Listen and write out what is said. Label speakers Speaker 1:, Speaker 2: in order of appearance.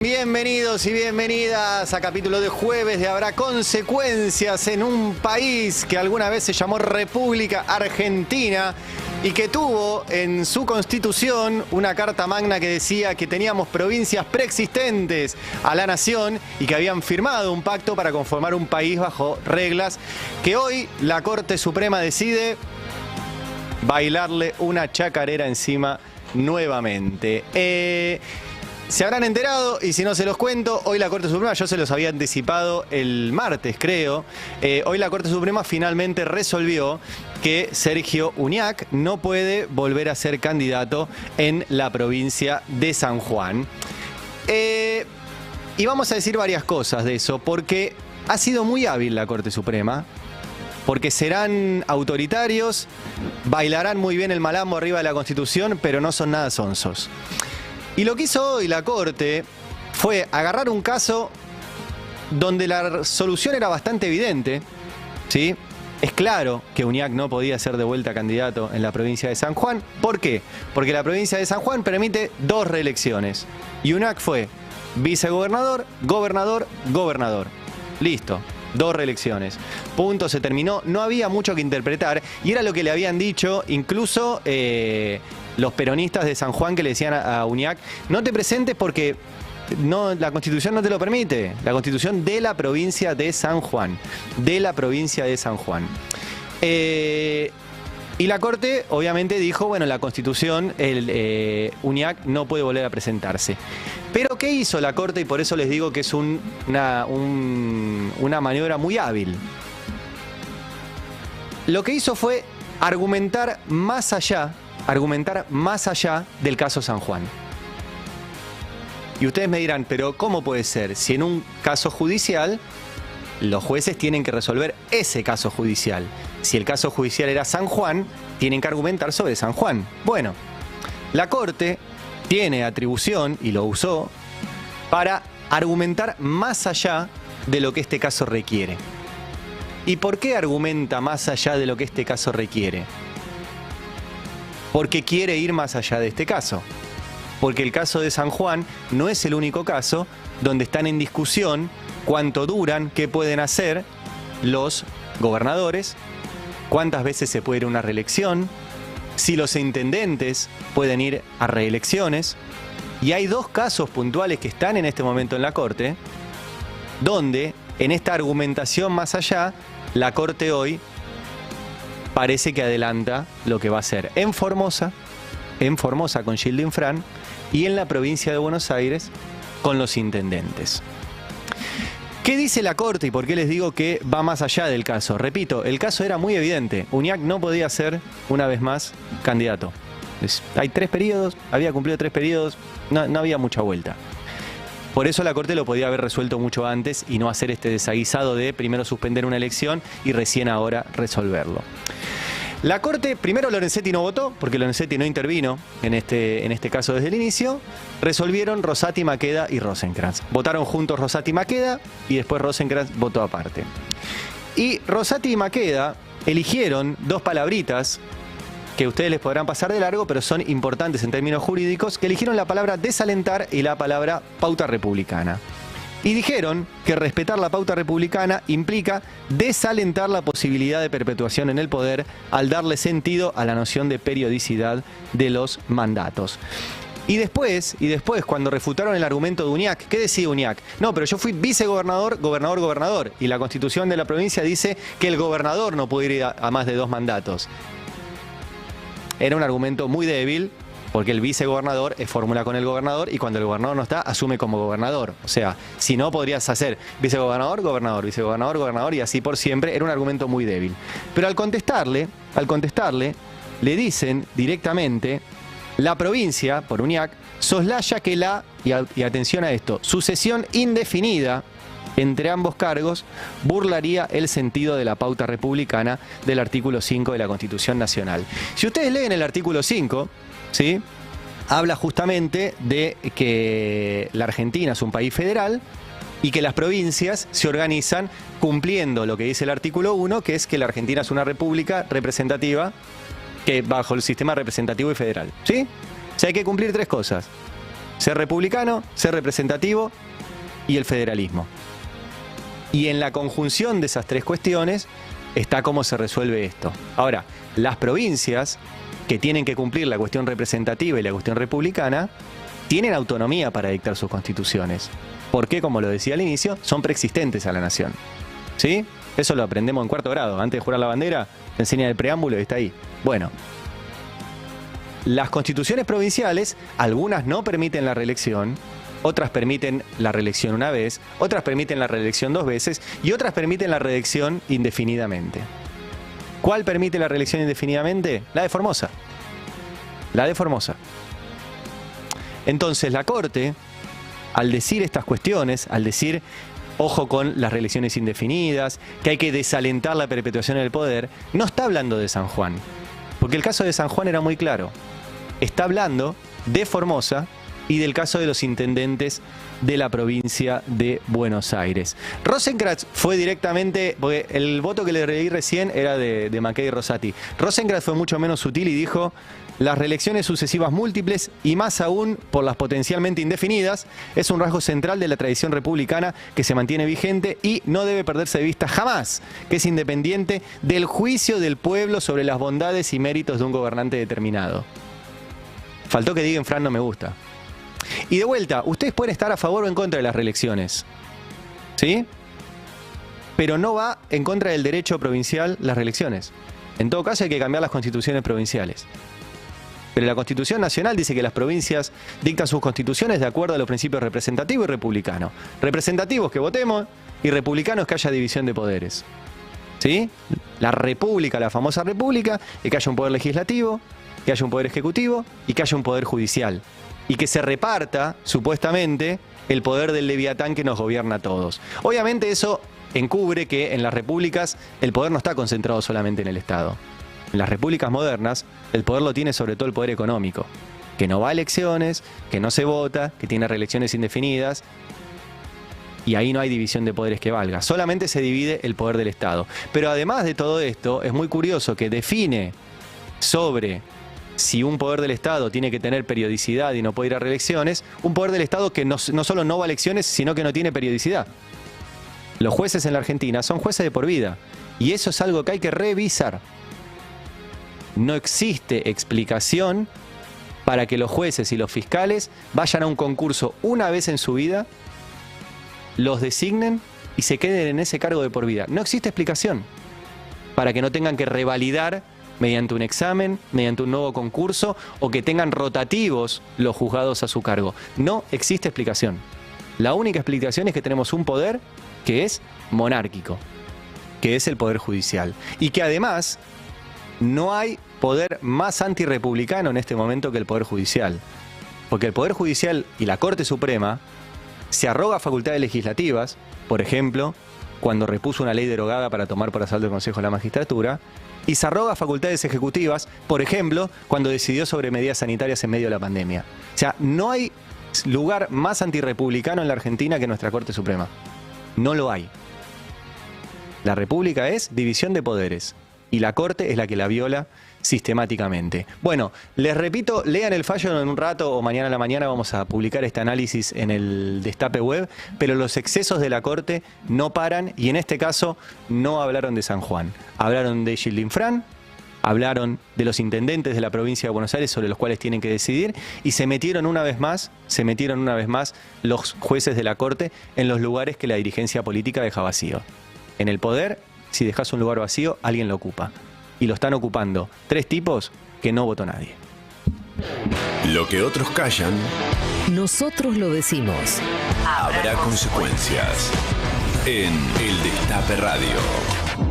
Speaker 1: Bienvenidos y bienvenidas a capítulo de jueves de Habrá Consecuencias en un país que alguna vez se llamó República Argentina y que tuvo en su constitución una carta magna que decía que teníamos provincias preexistentes a la nación y que habían firmado un pacto para conformar un país bajo reglas que hoy la Corte Suprema decide bailarle una chacarera encima nuevamente. Se habrán enterado, y si no se los cuento, hoy la Corte Suprema, yo se los había anticipado el martes, creo, hoy la Corte Suprema finalmente resolvió que Sergio Uñac no puede volver a ser candidato en la provincia de San Juan. Y vamos a decir varias cosas de eso, porque ha sido muy hábil la Corte Suprema, porque serán autoritarios, bailarán muy bien el malambo arriba de la Constitución, pero no son nada sonsos. Y lo que hizo hoy la Corte fue agarrar un caso donde la solución era bastante evidente, ¿sí? Es claro que Uñac no podía ser de vuelta candidato en la provincia de San Juan. ¿Por qué? Porque la provincia de San Juan permite 2 reelecciones. Y Uñac fue vicegobernador, gobernador, gobernador. Listo. 2 reelecciones. Punto, se terminó. No había mucho que interpretar. Y era lo que le habían dicho incluso los peronistas de San Juan, que le decían a Uñac: no te presentes porque no, la Constitución no te lo permite. La Constitución de la provincia de San Juan. De la provincia de San Juan. Y la Corte obviamente dijo, bueno, la Constitución, Uñac no puede volver a presentarse. Pero ¿qué hizo la Corte? Y por eso les digo que es una maniobra muy hábil. Lo que hizo fue argumentar más allá del caso San Juan. Y ustedes me dirán, pero ¿cómo puede ser? Si en un caso judicial los jueces tienen que resolver ese caso judicial. Si el caso judicial era San Juan, tienen que argumentar sobre San Juan. Bueno, la Corte tiene atribución, y lo usó, para argumentar más allá de lo que este caso requiere. ¿Y por qué argumenta más allá de lo que este caso requiere? Porque quiere ir más allá de este caso. Porque el caso de San Juan no es el único caso donde están en discusión cuánto duran, qué pueden hacer los gobernadores, cuántas veces se puede ir a una reelección, si los intendentes pueden ir a reelecciones. Y hay 2 casos puntuales que están en este momento en la Corte, donde en esta argumentación más allá, la Corte hoy parece que adelanta lo que va a hacer en Formosa con Gildo Infran, y en la provincia de Buenos Aires con los intendentes. ¿Qué dice la Corte y por qué les digo que va más allá del caso? Repito, el caso era muy evidente. Uñac no podía ser, una vez más, candidato. Hay 3 periodos, había cumplido 3 periodos, no había mucha vuelta. Por eso la Corte lo podía haber resuelto mucho antes y no hacer este desaguisado de primero suspender una elección y recién ahora resolverlo. La Corte, primero Lorenzetti no votó, porque Lorenzetti no intervino en este caso desde el inicio. Resolvieron Rosati, Maqueda y Rosenkrantz. Votaron juntos Rosati y Maqueda y después Rosenkrantz votó aparte. Y Rosati y Maqueda eligieron 2 palabritas que ustedes les podrán pasar de largo, pero son importantes en términos jurídicos, que eligieron la palabra desalentar y la palabra pauta republicana. Y dijeron que respetar la pauta republicana implica desalentar la posibilidad de perpetuación en el poder al darle sentido a la noción de periodicidad de los mandatos. Y después, cuando refutaron el argumento de Uñac, ¿qué decía Uñac? No, pero yo fui vicegobernador, gobernador, gobernador. Y la Constitución de la provincia dice que el gobernador no puede ir a más de 2 mandatos. Era un argumento muy débil, porque el vicegobernador es fórmula con el gobernador y cuando el gobernador no está, asume como gobernador. O sea, si no, podrías hacer vicegobernador, gobernador, vicegobernador, gobernador y así por siempre. Era un argumento muy débil. Pero al contestarle, le dicen directamente: la provincia, por Uñac, soslaya que y atención a esto, sucesión indefinida entre ambos cargos burlaría el sentido de la pauta republicana del artículo 5 de la Constitución Nacional. Si ustedes leen el artículo 5, ¿sí?, habla justamente de que la Argentina es un país federal y que las provincias se organizan cumpliendo lo que dice el artículo 1, que es que la Argentina es una república representativa que bajo el sistema representativo y federal, ¿sí? O sea, hay que cumplir 3 cosas. Ser republicano, ser representativo y el federalismo. Y en la conjunción de esas tres cuestiones está cómo se resuelve esto. Ahora, las provincias que tienen que cumplir la cuestión representativa y la cuestión republicana tienen autonomía para dictar sus constituciones. Porque, como lo decía al inicio, son preexistentes a la nación. ¿Sí? Eso lo aprendemos en cuarto grado. Antes de jurar la bandera, te enseñan el preámbulo y está ahí. Bueno, las constituciones provinciales, algunas no permiten la reelección, otras permiten la reelección una vez, otras permiten la reelección 2 veces y otras permiten la reelección indefinidamente. ¿Cuál permite la reelección indefinidamente? La de Formosa. La de Formosa. Entonces la Corte, al decir estas cuestiones, al decir ojo con las reelecciones indefinidas, que hay que desalentar la perpetuación del poder, no está hablando de San Juan. Porque el caso de San Juan era muy claro. Está hablando de Formosa y del caso de los intendentes de la provincia de Buenos Aires. Rosenkrantz fue directamente, porque el voto que le leí recién era de Mackey y Rosati. Rosenkrantz fue mucho menos sutil y dijo: las reelecciones sucesivas múltiples, y más aún por las potencialmente indefinidas, es un rasgo central de la tradición republicana que se mantiene vigente y no debe perderse de vista jamás, que es independiente del juicio del pueblo sobre las bondades y méritos de un gobernante determinado. Faltó que digan Fran no me gusta. Y de vuelta, ustedes pueden estar a favor o en contra de las reelecciones, ¿sí? Pero no va en contra del derecho provincial las reelecciones. En todo caso hay que cambiar las constituciones provinciales. Pero la Constitución Nacional dice que las provincias dictan sus constituciones de acuerdo a los principios representativo y republicano. Representativos que votemos y republicanos que haya división de poderes. ¿Sí? La república, la famosa república, es que haya un poder legislativo, que haya un poder ejecutivo y que haya un poder judicial. Y que se reparta, supuestamente, el poder del leviatán que nos gobierna a todos. Obviamente eso encubre que en las repúblicas el poder no está concentrado solamente en el Estado. En las repúblicas modernas, el poder lo tiene sobre todo el poder económico, que no va a elecciones, que no se vota, que tiene reelecciones indefinidas, y ahí no hay división de poderes que valga. Solamente se divide el poder del Estado. Pero además de todo esto, es muy curioso que define sobre si un poder del Estado tiene que tener periodicidad y no puede ir a reelecciones, un poder del Estado que no solo no va a elecciones, sino que no tiene periodicidad. Los jueces en la Argentina son jueces de por vida, y eso es algo que hay que revisar. No existe explicación para que los jueces y los fiscales vayan a un concurso una vez en su vida, los designen y se queden en ese cargo de por vida. No existe explicación para que no tengan que revalidar mediante un examen, mediante un nuevo concurso, o que tengan rotativos los juzgados a su cargo. No existe explicación. La única explicación es que tenemos un poder que es monárquico, que es el poder judicial, y que además no hay poder más antirrepublicano en este momento que el poder judicial. Porque el poder judicial y la Corte Suprema se arroga facultades legislativas, por ejemplo, cuando repuso una ley derogada para tomar por asalto el Consejo de la Magistratura, y se arroga facultades ejecutivas, por ejemplo, cuando decidió sobre medidas sanitarias en medio de la pandemia. O sea, no hay lugar más antirrepublicano en la Argentina que nuestra Corte Suprema. No lo hay. La República es división de poderes y la Corte es la que la viola sistemáticamente. Bueno, les repito, lean el fallo en un rato o mañana a la mañana vamos a publicar este análisis en el Destape Web, pero los excesos de la Corte no paran y en este caso no hablaron de San Juan. Hablaron de Gilding Frán, hablaron de los intendentes de la provincia de Buenos Aires sobre los cuales tienen que decidir y se metieron una vez más los jueces de la Corte en los lugares que la dirigencia política deja vacío. En el poder, si dejas un lugar vacío, alguien lo ocupa. Y lo están ocupando 3 tipos que no votó nadie.
Speaker 2: Lo que otros callan,
Speaker 3: nosotros lo decimos.
Speaker 2: Habrá consecuencias. En El Destape Radio.